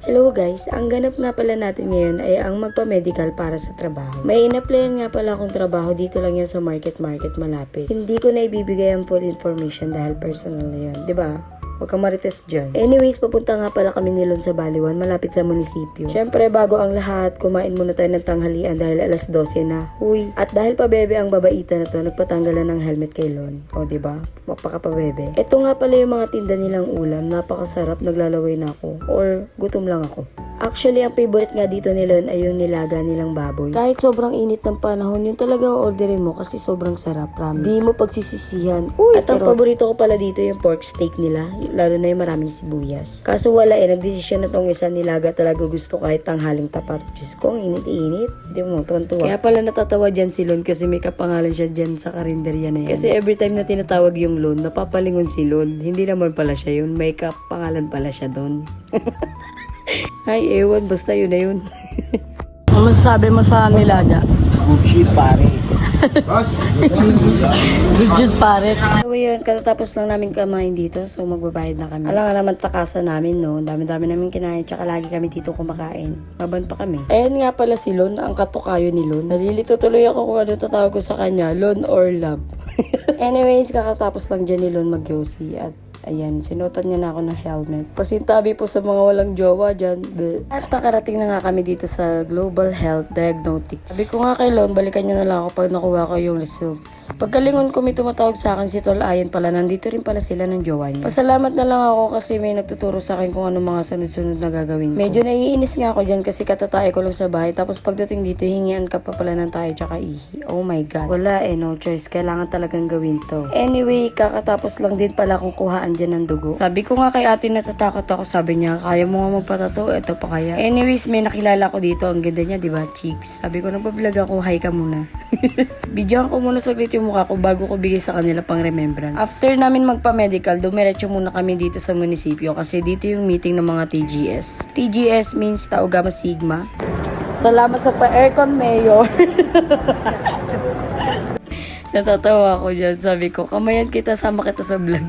Hello guys, ang ganap nga pala natin ngayon ay ang magpa-medical para sa trabaho. May in-applyan nga pala akong trabaho dito lang yan sa market malapit. Hindi ko na ibibigay ang full information dahil personal na yan, 'di ba? Huwag kang marites dyan. Anyways, papunta nga pala kami ni Lon sa Baliwan, malapit sa munisipyo. Syempre, bago ang lahat, kumain muna tayo ng tanghalian dahil alas 12 na. Huy! At dahil pabebe ang babaita na to, nagpatanggalan ng helmet kay Lon. O, diba? Mapakapabebe. Ito nga pala yung mga tinda nilang ulam. Napakasarap, naglalaway na ako. Or, gutom lang ako. Actually, ang favorite nga dito ni Lon ay yung nilaga nilang baboy. Kahit sobrang init ng panahon, yun talaga orderin mo kasi sobrang sarap, promise. Di mo pagsisisihan. Uy, at ang paborito ko pala dito yung pork steak nila, lalo na yung maraming sibuyas. Kaso wala nagdesisyon na tong isa nilaga talaga gusto kahit tanghaling tapat. Diyos ko, ang init-init. Di mo, tuwan-tuwa. Kaya pala natatawa dyan si Lon kasi may kapangalan siya dyan sa karinderya na yan. Kasi every time na tinatawag yung Lon, napapalingon si Lon. Hindi naman pala siya yun, may kapangalan pala siya doon. Ay, ewan, basta yun na yun. Ano masasabi mo sa nilaga? Good shit, pare. Good pare. So yun, katatapos lang namin kumain dito, so magbabayad na kami. Alam nga naman takasan namin, no? Dami-dami namin kinain, tsaka lagi kami dito kumakain. Maban pa kami. Ayan nga pala si Lon, ang katukayo ni Lon. Nalilito tuloy ako kung ano tatawag ko sa kanya, Lon or Love. Anyways, kakatapos lang dyan ni Lon mag-yosi at ayan, sinutan niya na ako ng helmet. Pasintabi po sa mga walang jowa dyan. At nakarating na nga kami dito sa Global Health Diagnostics. Sabi ko nga kay Lon, balikan niya na lang ako pag nakuha ko yung results. Pagkalingon ko may tumatawag sa akin si Tol Ayan pala, nandito rin pala sila ng jowa niya. Pasalamat na lang ako kasi may nagtuturo sa akin kung ano mga sunod-sunod na gagawin ko. Medyo naiinis nga ako dyan kasi katatay ko lang sa bahay. Tapos pagdating dito, hingian ka pa pala ng tayo tsaka ihi. Oh my God. Wala no choice. Kailangan talagang gawin to. Anyway, kakatapos lang din pala kung kuhaan dyan ng dugo. Sabi ko nga kay ate natatakot ako. Sabi niya, kaya mo nga magpatato? Ito pa kaya. Anyways, may nakilala ko dito. Ang ganda niya, diba? Cheeks. Sabi ko, nagpa-vlog ako. Hi ka muna. Bidyoan ko muna saglit yung mukha ko bago ko bigay sa kanila pang remembrance. After namin magpa-medical, dumiretso muna kami dito sa munisipyo kasi dito yung meeting ng mga TGS. TGS means Tau Gamma Sigma. Salamat sa pa-aircon, Mayor. Natatawa ako dyan. Sabi ko, kamayan kita, sama kita sa vlog.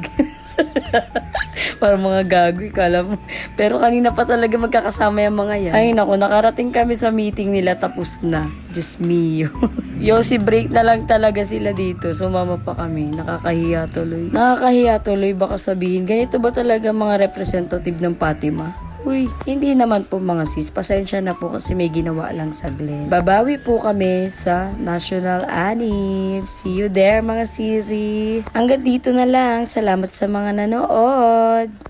Para mga gagoy, kala mo. Pero kanina pa talaga magkakasama yung mga yan. Ay naku, nakarating kami sa meeting nila, tapos na. Diyos mio. Yosi break na lang talaga sila dito. Sumama pa kami. Nakakahiya tuloy. Nakakahiya tuloy, baka sabihin, ganito ba talaga mga representative ng Fatima? Uy, hindi naman po mga sis. Pasensya na po kasi may ginawa lang saglit. Babawi po kami sa National Anif. See you there mga sisi. Hanggang dito na lang. Salamat sa mga nanood.